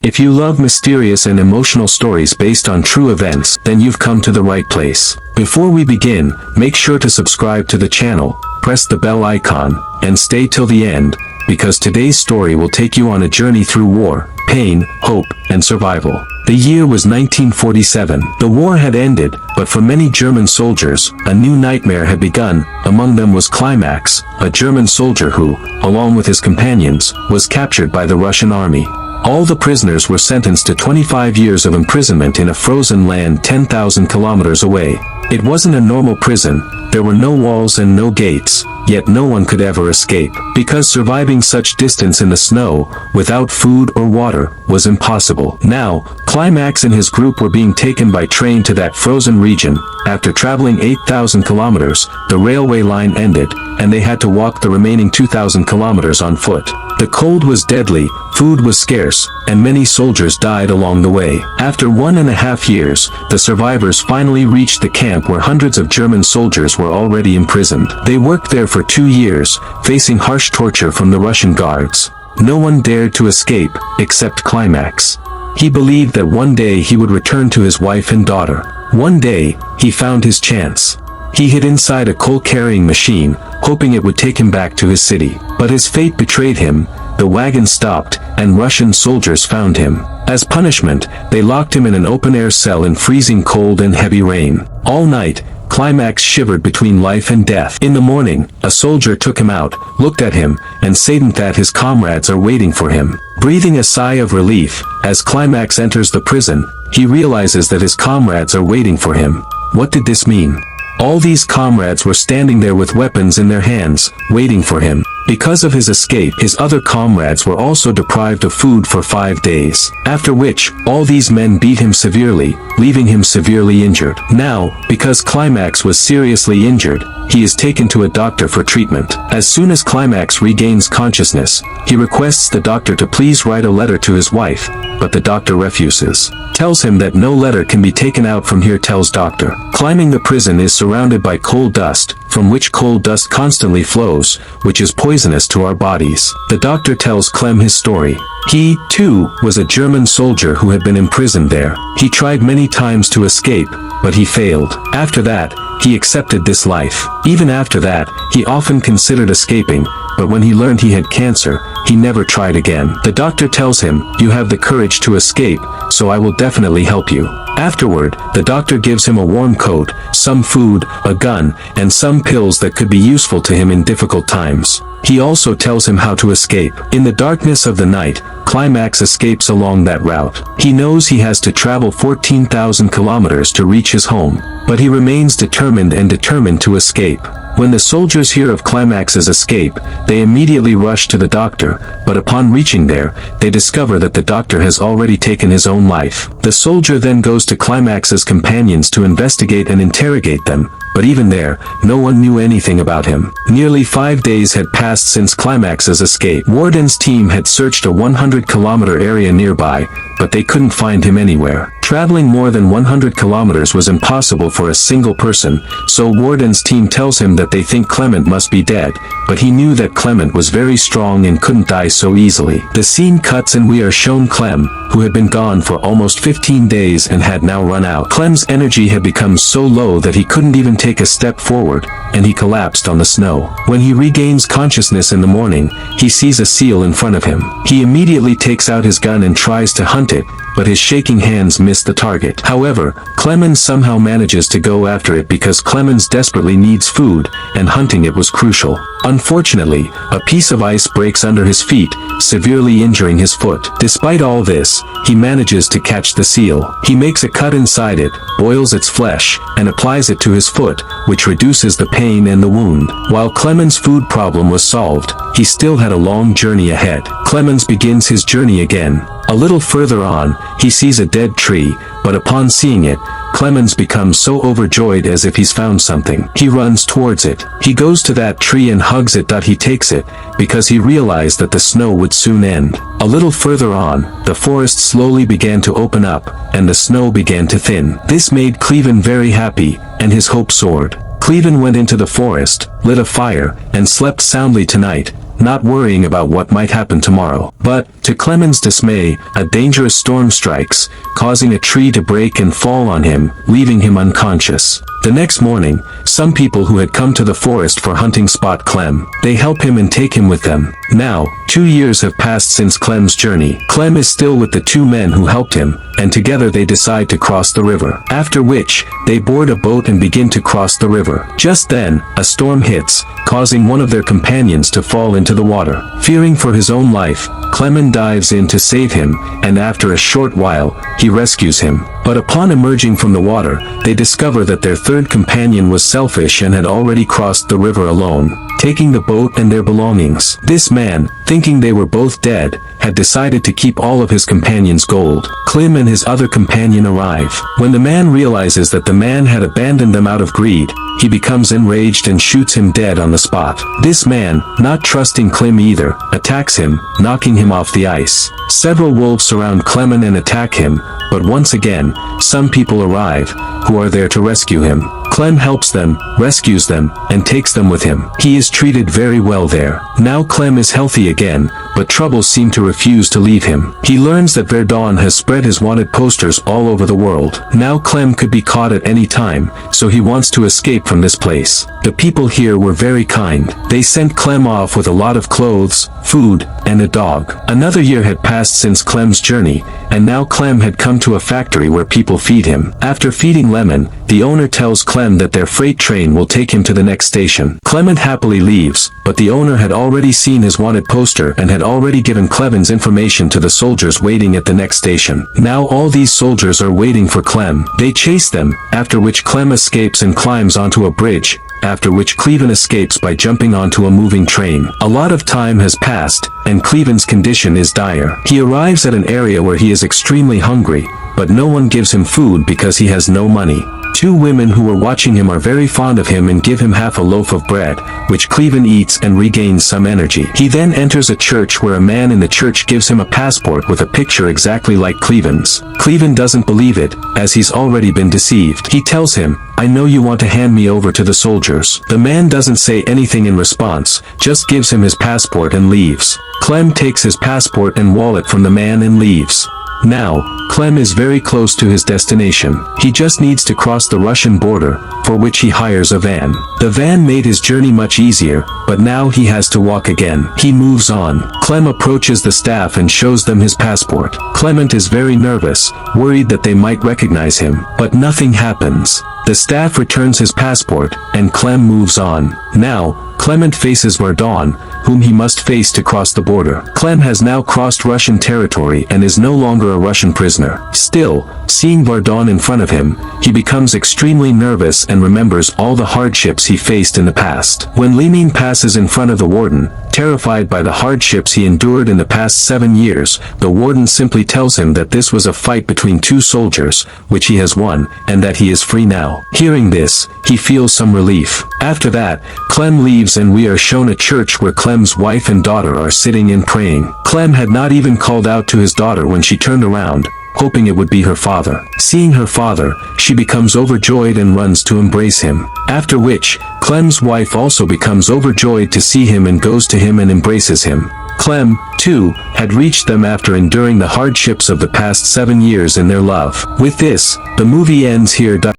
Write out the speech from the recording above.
If you love mysterious and emotional stories based on true events, then you've come to the right place. Before we begin, make sure to subscribe to the channel, press the bell icon, and stay till the end, because today's story will take you on a journey through war, pain, hope, and survival. The year was 1947. The war had ended, but for many German soldiers, a new nightmare had begun. Among them was Climax, a German soldier who, along with his companions, was captured by the Russian army. All the prisoners were sentenced to 25 years of imprisonment in a frozen land 10,000 kilometers away. It wasn't a normal prison, there were no walls and no gates, yet no one could ever escape, because surviving such distance in the snow, without food or water, was impossible. Now, Climax and his group were being taken by train to that frozen region. After traveling 8,000 kilometers, the railway line ended, and they had to walk the remaining 2,000 kilometers on foot. The cold was deadly, food was scarce, and many soldiers died along the way. After 1.5 years, the survivors finally reached the camp where hundreds of German soldiers were already imprisoned. They worked there for 2 years, facing harsh torture from the Russian guards. No one dared to escape, except Climax. He believed that one day he would return to his wife and daughter. One day, he found his chance. He hid inside a coal-carrying machine, hoping it would take him back to his city. But his fate betrayed him. The wagon stopped, and Russian soldiers found him. As punishment, they locked him in an open-air cell in freezing cold and heavy rain. All night, Climax shivered between life and death. In the morning, a soldier took him out, looked at him, and said that his comrades are waiting for him. Breathing a sigh of relief, as Climax enters the prison, he realizes that his comrades are waiting for him. What did this mean? All these comrades were standing there with weapons in their hands, waiting for him. Because of his escape, his other comrades were also deprived of food for 5 days. After which, all these men beat him severely, leaving him severely injured. Now, because Climax was seriously injured, he is taken to a doctor for treatment. As soon as Climax regains consciousness, he requests the doctor to please write a letter to his wife, but the doctor refuses. Tells him that no letter can be taken out from here. Tells doctor. Climbing the prison is surrounded by coal dust, from which coal dust constantly flows, which is poisonous to our bodies. The doctor tells Clem his story. He, too, was a German soldier who had been imprisoned there. He tried many times to escape, but he failed. After that, he accepted this life. Even after that, he often considered escaping, but when he learned he had cancer, he never tried again. The doctor tells him, "You have the courage to escape, so I will definitely help you." Afterward, the doctor gives him a warm coat, some food, a gun, and some pills that could be useful to him in difficult times. He also tells him how to escape. In the darkness of the night, Climax escapes along that route. He knows he has to travel 14,000 kilometers to reach his home, but he remains determined to escape. When the soldiers hear of Climax's escape, they immediately rush to the doctor, but upon reaching there, they discover that the doctor has already taken his own life. The soldier then goes to Climax's companions to investigate and interrogate them, but even there, no one knew anything about him. Nearly 5 days had passed since Climax's escape. Warden's team had searched a 100-kilometer area nearby, but they couldn't find him anywhere. Traveling more than 100 kilometers was impossible for a single person, so Warden's team tells him that they think Clement must be dead, but he knew that Clement was very strong and couldn't die so easily. The scene cuts and we are shown Clem, who had been gone for almost 15 days and had now run out. Clem's energy had become so low that he couldn't even take a step forward, and he collapsed on the snow. When he regains consciousness in the morning, he sees a seal in front of him. He immediately takes out his gun and tries to hunt it, but his shaking hands miss the target. However, Clemens somehow manages to go after it because Clemens desperately needs food, and hunting it was crucial. Unfortunately, a piece of ice breaks under his feet, severely injuring his foot. Despite all this, he manages to catch the seal. He makes a cut inside it, boils its flesh, and applies it to his foot, which reduces the pain and the wound. While Clemens' food problem was solved, he still had a long journey ahead. Clemens begins his journey again. A little further on, he sees a dead tree, but upon seeing it, Clemens becomes so overjoyed as if he's found something. He runs towards it. He goes to that tree and hugs it. He takes it, because he realized that the snow would soon end. A little further on, the forest slowly began to open up, and the snow began to thin. This made Cleven very happy, and his hope soared. Cleven went into the forest, lit a fire, and slept soundly tonight, not worrying about what might happen tomorrow. But, to Clement's dismay, a dangerous storm strikes, causing a tree to break and fall on him, leaving him unconscious. The next morning, some people who had come to the forest for hunting spot Clem. They help him and take him with them. Now, 2 years have passed since Clem's journey. Clem is still with the 2 men who helped him, and together they decide to cross the river. After which, they board a boat and begin to cross the river. Just then, a storm hits, causing one of their companions to fall into the water. Fearing for his own life, Clement dives in to save him, and after a short while, he rescues him. But upon emerging from the water, they discover that their third companion was selfish and had already crossed the river alone, taking the boat and their belongings. This man, thinking they were both dead, had decided to keep all of his companion's gold. Clem and his other companion arrive. When the man realizes that the man had abandoned them out of greed, he becomes enraged and shoots him dead on the spot. This man, not trusting Clem either, attacks him, knocking him off the ice. Several wolves surround Clement and attack him, but once again, some people arrive, who are there to rescue him. Clem helps them, rescues them, and takes them with him. He is treated very well there. Now Clem is healthy again, but troubles seem to refuse to leave him. He learns that Verdun has spread his wanted posters all over the world. Now Clem could be caught at any time, so he wants to escape from this place. The people here were very kind. They sent Clem off with a lot of clothes, food, and a dog. Another year had passed since Clem's journey, and now Clem had come to a factory where people feed him. After feeding Lemon, the owner tells Clem that their freight train will take him to the next station. Clement happily leaves, but the owner had already seen his wanted poster and had already given Clement's information to the soldiers waiting at the next station. Now all these soldiers are waiting for Clem. They chase them, after which Clem escapes and climbs onto a bridge, after which Cleven escapes by jumping onto a moving train. A lot of time has passed, and Cleven's condition is dire. He arrives at an area where he is extremely hungry, but no one gives him food because he has no money. 2 women who were watching him are very fond of him and give him half a loaf of bread, which Cleven eats and regains some energy. He then enters a church where a man in the church gives him a passport with a picture exactly like Cleven's. Cleven doesn't believe it, as he's already been deceived. He tells him, "I know you want to hand me over to the soldiers." The man doesn't say anything in response, just gives him his passport and leaves. Clem takes his passport and wallet from the man and leaves. Now, Clem is very close to his destination. He just needs to cross the Russian border, for which he hires a van. The van made his journey much easier, but now he has to walk again. He moves on. Clem approaches the staff and shows them his passport. Clement is very nervous, worried that they might recognize him, but nothing happens. The staff returns his passport, and Clem moves on. Now, Clement faces Verdun, whom he must face to cross the border. Clem has now crossed Russian territory and is no longer a Russian prisoner. Still, seeing Verdun in front of him, he becomes extremely nervous and remembers all the hardships he faced in the past. When Lemin passes in front of the warden, terrified by the hardships he endured in the past 7 years, the warden simply tells him that this was a fight between 2 soldiers, which he has won, and that he is free now. Hearing this, he feels some relief. After that, Clem leaves and we are shown a church where Clem's wife and daughter are sitting and praying. Clem had not even called out to his daughter when she turned around, hoping it would be her father. Seeing her father, she becomes overjoyed and runs to embrace him. After which, Clem's wife also becomes overjoyed to see him and goes to him and embraces him. Clem, too, had reached them after enduring the hardships of the past 7 years in their love. With this, the movie ends here.